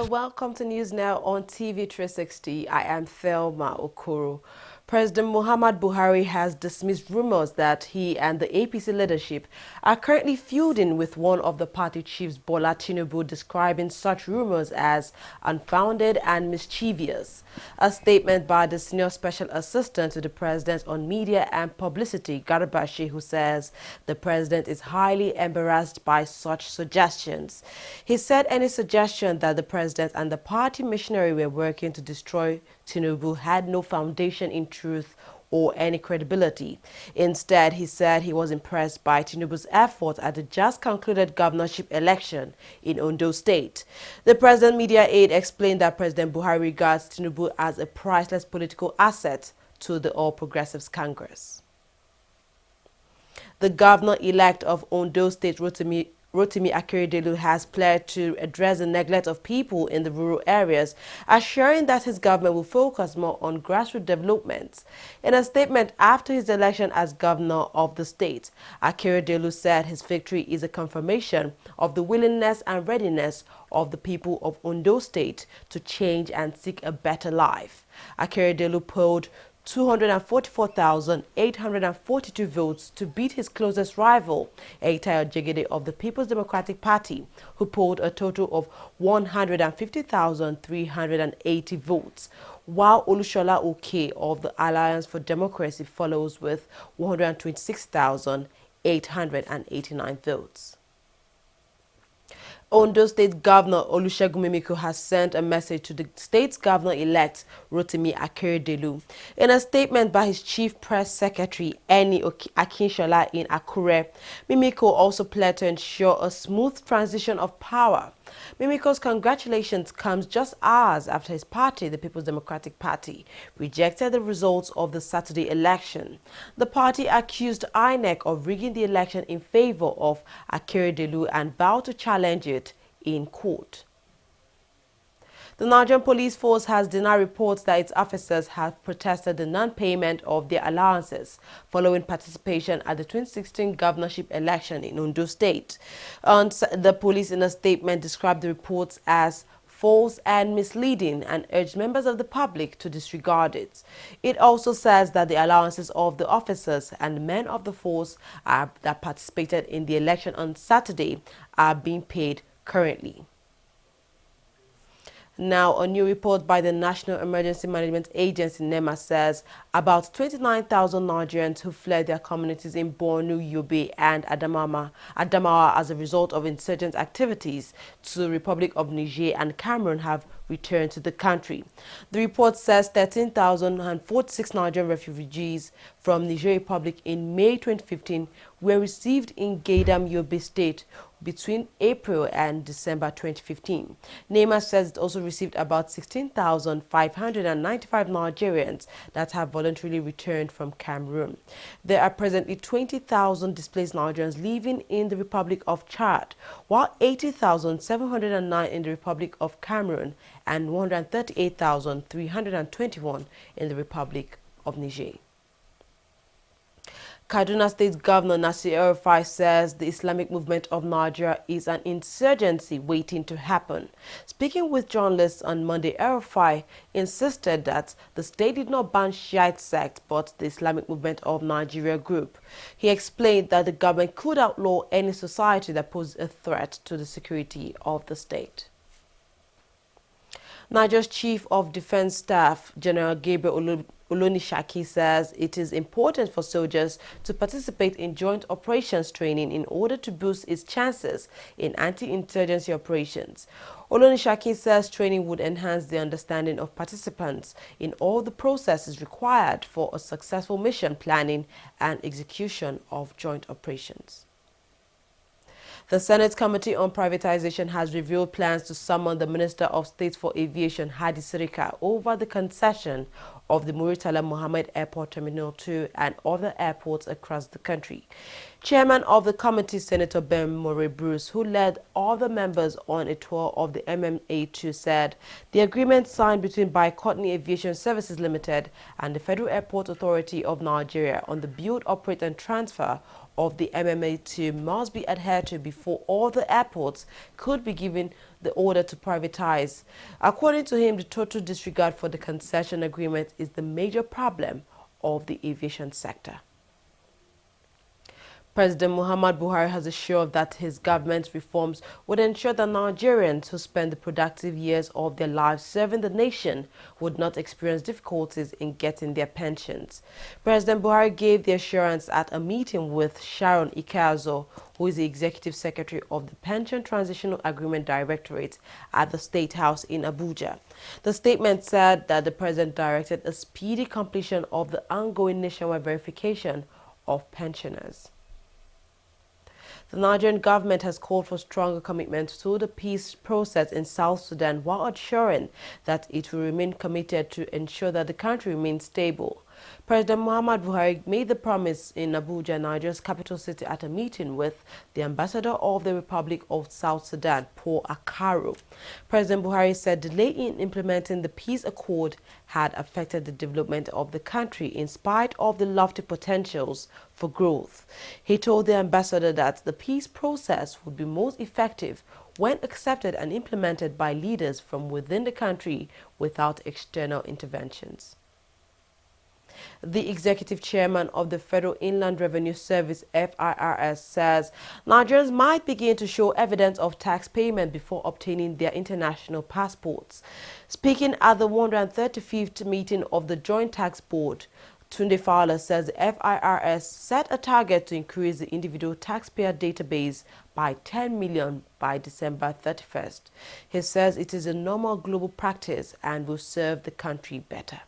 Welcome to News Now on TV360. I am Thelma Okoro. President Muhammad Buhari has dismissed rumors that he and the APC leadership are currently feuding with one of the party chiefs, Bola Tinubu, describing such rumors as unfounded and mischievous. A statement by the senior special assistant to the president on media and publicity, Garba, who says the president is highly embarrassed by such suggestions. He said any suggestion that the president and the party missionary were working to destroy Tinubu had no foundation in truth or any credibility. Instead, he said he was impressed by Tinubu's effort at the just concluded governorship election in Ondo State. The president media aide explained that President Buhari regards Tinubu as a priceless political asset to the All Progressives Congress. The governor-elect of Ondo State, Rotimi Akeredolu, has pledged to address the neglect of people in the rural areas, assuring that his government will focus more on grassroots development. In a statement after his election as governor of the state, Akeredolu said his victory is a confirmation of the willingness and readiness of the people of Ondo State to change and seek a better life. Akeredolu polled 244,842 votes to beat his closest rival, Eitayo Jegede of the People's Democratic Party, who polled a total of 150,380 votes, while Olushola Oke of the Alliance for Democracy follows with 126,889 votes. Ondo State Governor Olusegun Mimiko has sent a message to the state's governor-elect Rotimi Akeredolu. In a statement by his chief press secretary Eni Akinshola in Akure, Mimiko also pledged to ensure a smooth transition of power. Mimiko's congratulations comes just hours after his party, the People's Democratic Party, rejected the results of the Saturday election. The party accused INEC of rigging the election in favor of Akeredolu and vowed to challenge it in court. The Nigerian police force has denied reports that its officers have protested the non-payment of their allowances following participation at the 2016 governorship election in Ondo State. The police, in a statement, described the reports as false and misleading and urged members of the public to disregard it. It also says that the allowances of the officers and men of the force that participated in the election on Saturday are being paid currently. Now, a new report by the National Emergency Management Agency, NEMA, says about 29,000 Nigerians who fled their communities in Borno, Yobe, and Adamawa as a result of insurgent activities to the Republic of Niger and Cameroon have returned to the country. The report says 13,046 Nigerian refugees from Niger Republic in May 2015 were received in Gaidam, Yobe State between April and December 2015. NEMA says it also received about 16,595 Nigerians that have voluntarily returned from Cameroon. There are presently 20,000 displaced Nigerians living in the Republic of Chad, while 80,709 in the Republic of Cameroon and 138,321 in the Republic of Niger. Kaduna State Governor Nasir El-Rufai says the Islamic movement of Niger is an insurgency waiting to happen. Speaking with journalists on Monday, El-Rufai insisted that the state did not ban Shiite sect but the Islamic movement of Nigeria group. He explained that the government could outlaw any society that poses a threat to the security of the state. Niger's Chief of Defense Staff, General Gabriel Olonisaki, says it is important for soldiers to participate in joint operations training in order to boost its chances in anti-insurgency operations. Olonisaki says training would enhance the understanding of participants in all the processes required for a successful mission planning and execution of joint operations. The Senate Committee on Privatization has revealed plans to summon the Minister of State for Aviation, Hadi Sirika, over the concession of the Muritala Mohammed Airport Terminal 2 and other airports across the country. Chairman of the committee, Senator Ben Murray Bruce, who led all the members on a tour of the MMA2, said the agreement signed between Bicotney Aviation Services Limited and the Federal Airport Authority of Nigeria on the build, operate and transfer of the MMA team must be adhered to before all the airports could be given the order to privatize. According to him, the total disregard for the concession agreement is the major problem of the aviation sector. President Muhammad Buhari has assured that his government's reforms would ensure that Nigerians who spend the productive years of their lives serving the nation would not experience difficulties in getting their pensions. President Buhari gave the assurance at a meeting with Sharon Ikeazo, who is the Executive Secretary of the Pension Transitional Agreement Directorate at the State House in Abuja. The statement said that the President directed a speedy completion of the ongoing nationwide verification of pensioners. The Nigerian government has called for stronger commitment to the peace process in South Sudan while assuring that it will remain committed to ensure that the country remains stable. President Muhammad Buhari made the promise in Abuja, Niger's capital city, at a meeting with the ambassador of the Republic of South Sudan, Paul Akaro. President Buhari said delay in implementing the peace accord had affected the development of the country in spite of the lofty potentials for growth. He told the ambassador that the peace process would be most effective when accepted and implemented by leaders from within the country without external interventions. The executive chairman of the Federal Inland Revenue Service, FIRS, says Nigerians might begin to show evidence of tax payment before obtaining their international passports. Speaking at the 135th meeting of the Joint Tax Board, Tunde Fowler says the FIRS set a target to increase the individual taxpayer database by 10 million by December 31st. He says it is a normal global practice and will serve the country better.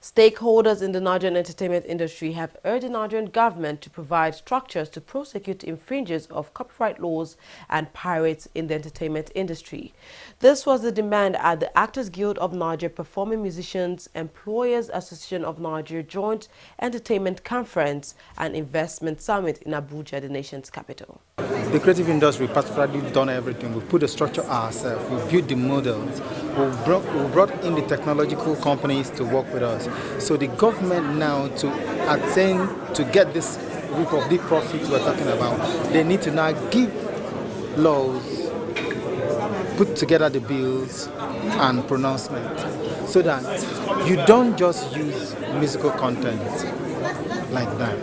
Stakeholders in the Nigerian entertainment industry have urged the Nigerian government to provide structures to prosecute infringers of copyright laws and pirates in the entertainment industry. This was the demand at the Actors Guild of Niger, Performing Musicians, Employers Association of Niger Joint Entertainment Conference and Investment Summit in Abuja, the nation's capital. The creative industry particularly done everything. We put the structure ourselves, we built the models, we brought in the technological companies to work with us. So the government now to attain to get this group of big profits we're talking about, they need to now give laws, put together the bills and pronouncement so that you don't just use musical content like that.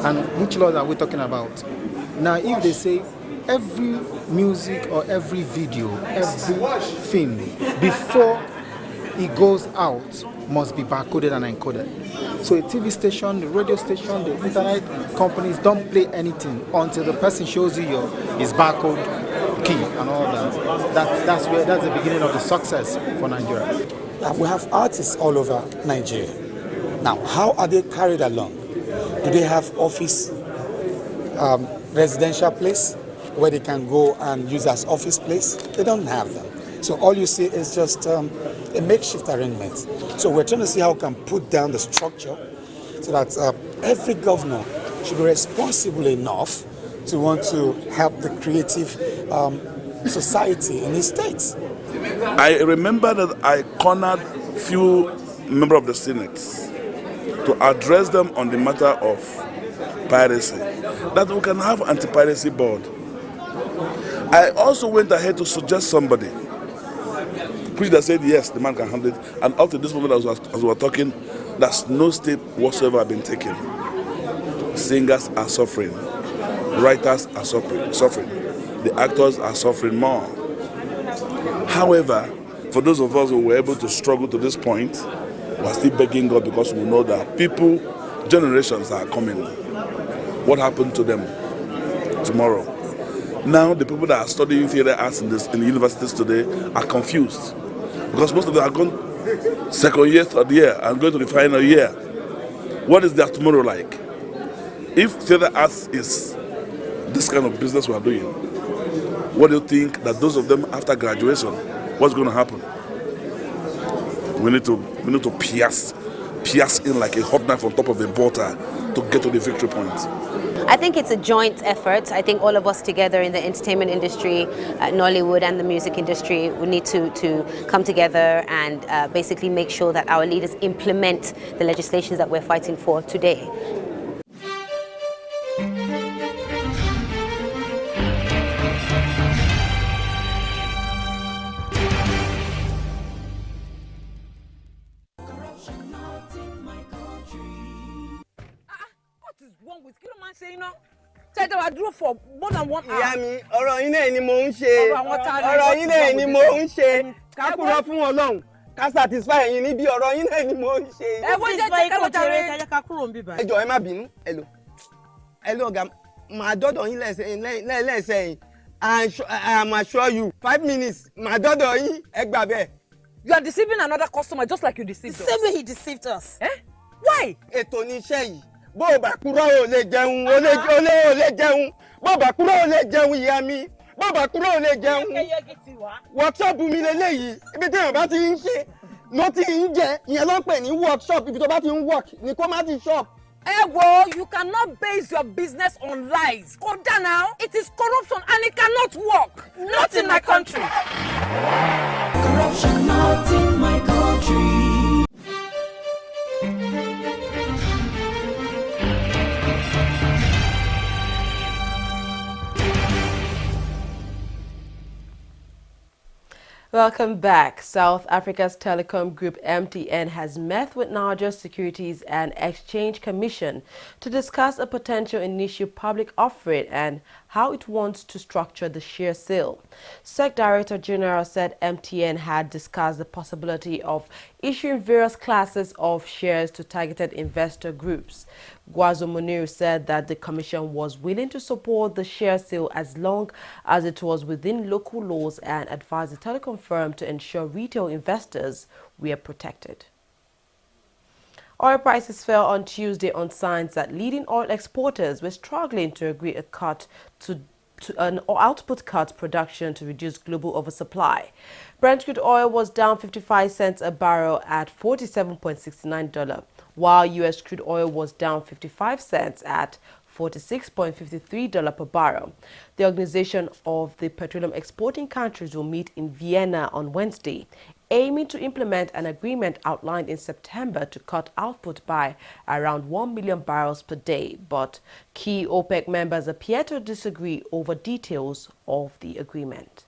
And which laws are we talking about? Now, if they say every music or every video, every film, before it goes out, must be barcoded and encoded. So a TV station, the radio station, the internet companies don't play anything until the person shows you his barcode key and all that. That's the beginning of the success for Nigeria. We have artists all over Nigeria. Now, how are they carried along? Do they have office, residential place where they can go and use as office place? They don't have them. So all you see is just a makeshift arrangement. So we're trying to see how we can put down the structure so that every governor should be responsible enough to want to help the creative society in his states. I remember that I cornered few members of the Senate to address them on the matter of piracy, that we can have anti-piracy board. I also went ahead to suggest somebody, which they said yes, the man can handle it. And up to this moment, as we were talking, there's no step whatsoever been taken. Singers are suffering, writers are suffering, the actors are suffering more. However, for those of us who were able to struggle to this point, we're still begging God because we know that people, generations are coming. What happened to them tomorrow? Now the people that are studying theatre arts in the universities today are confused because most of them are gone second year, third year, and going to the final year. What is their tomorrow like? If theatre arts is this kind of business we are doing, what do you think that those of them after graduation, what's going to happen? We need to pierce in like a hot knife on top of the butter to get to the victory point. I think it's a joint effort. I think all of us together in the entertainment industry, Nollywood and the music industry, we need to come together and basically make sure that our leaders implement the legislations that we're fighting for today. you know. Tell them I drove for more than 1 hour. Ìyá mi, ọ̀rọ̀ yín náà ni mò ń ṣe. Ọ̀rọ̀ yín náà ni mò ń ṣe. Ká kúrò fún Ọlọ́run. Ká satisfy yín níbi ọ̀rọ̀ yín náà ni mò ń ṣe. Ẹ wo jẹ́ ká lọ jàre. Ká kúrò ń bí báyìí. Ẹ jọ̀ọ́ ẹ má bínú. Hello ọ̀gá. Màá dọ́dọ̀ yín lẹ́sẹ̀ yín. I am assure you 5 minutes. Màá dọ́dọ̀ yín. Ẹ gbà bẹ́ẹ̀. You are deceiving another customer just like you deceived us. The same way he deceived us. Eh? Why? Ètò ni iṣẹ́ yìí. Bó o bá kúrò ò lè jẹun, ò lè jẹun. Bó o bá kúrò ò lè jẹun ìyá mi. Bó o bá kúrò ò lè jẹun. Workshop mi lélẹ́yìí. Ibi tí èèyàn bá ti ń ṣe ló ti ń jẹ. Ìyẹn ló ń pè ní workshop. Ibi tó bá ti ń work ni kó má ti shop. You cannot base your business on lies. Koda now, it is corruption and it cannot work. Not in my country. Corruption not in my country. Welcome back. South Africa's telecom group MTN has met with Niger Securities and Exchange Commission to discuss a potential initial public offering and how it wants to structure the share sale. SEC Director General said MTN had discussed the possibility of issuing various classes of shares to targeted investor groups. Mourinho said that the commission was willing to support the share sale as long as it was within local laws and advised the telecom firm to ensure retail investors were protected. Oil prices fell on Tuesday on signs that leading oil exporters were struggling to agree a cut to an output cut production to reduce global oversupply. Brent crude oil was down 55 cents a barrel at $47.69, while U.S. crude oil was down 55 cents at $46.53 per barrel. The Organization of the Petroleum Exporting Countries will meet in Vienna on Wednesday, aiming to implement an agreement outlined in September to cut output by around 1 million barrels per day. But key OPEC members appear to disagree over details of the agreement.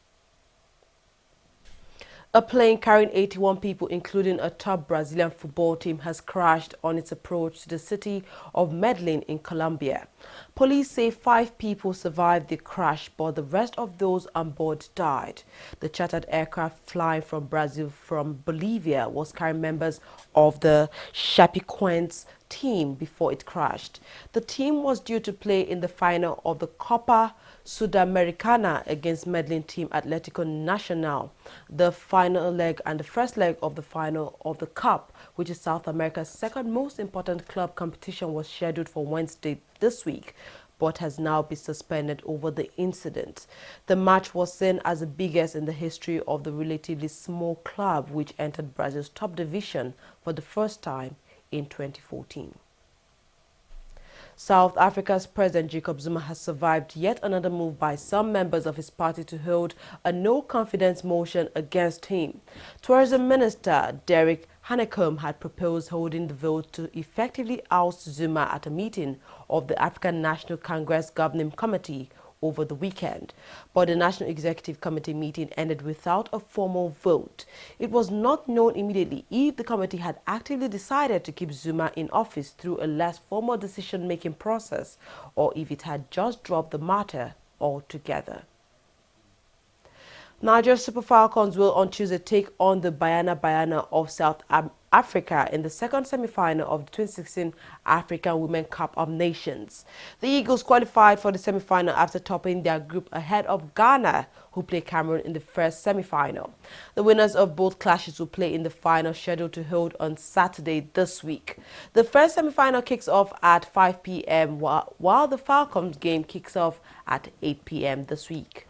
A plane carrying 81 people, including a top Brazilian football team, has crashed on its approach to the city of Medellin in Colombia. Police say 5 people survived the crash, but the rest of those on board died. The chartered aircraft flying from Brazil from Bolivia was carrying members of the Chapecoense team before it crashed. The team was due to play in the final of the Copa Sudamericana against Medellin team Atlético Nacional. The final leg and the first leg of the final of the Cup, which is South America's second most important club competition, was scheduled for Wednesday this week, but has now been suspended over the incident. The match was seen as the biggest in the history of the relatively small club, which entered Brazil's top division for the first time in 2014. South Africa's President Jacob Zuma has survived yet another move by some members of his party to hold a no-confidence motion against him. Tourism Minister Derek Hanekom had proposed holding the vote to effectively oust Zuma at a meeting of the African National Congress Governing Committee over the weekend, but the National Executive Committee meeting ended without a formal vote. It was not known immediately if the committee had actively decided to keep Zuma in office through a less formal decision-making process, or if it had just dropped the matter altogether. Niger Super Falcons will on Tuesday take on the Banyana of South Africa in the second semi-final of the 2016 African Women Cup of Nations. The Eagles qualified for the semi-final after topping their group ahead of Ghana, who play Cameroon in the first semi-final. The winners of both clashes will play in the final, scheduled to hold on Saturday this week. The first semi-final kicks off at 5 p.m. while the Falcons game kicks off at 8 p.m. this week.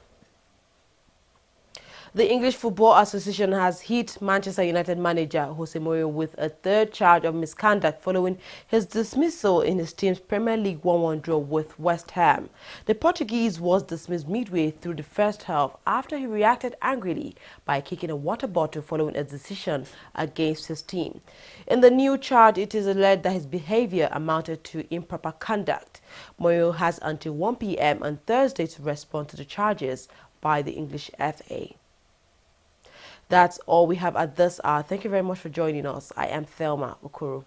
The English Football Association has hit Manchester United manager Jose Mourinho with a third charge of misconduct following his dismissal in his team's Premier League 1-1 draw with West Ham. The Portuguese was dismissed midway through the first half after he reacted angrily by kicking a water bottle following a decision against his team. In the new charge, it is alleged that his behavior amounted to improper conduct. Mourinho has until 1 p.m. on Thursday to respond to the charges by the English FA. That's all we have at this hour. Thank you very much for joining us. I am Thelma Okoro.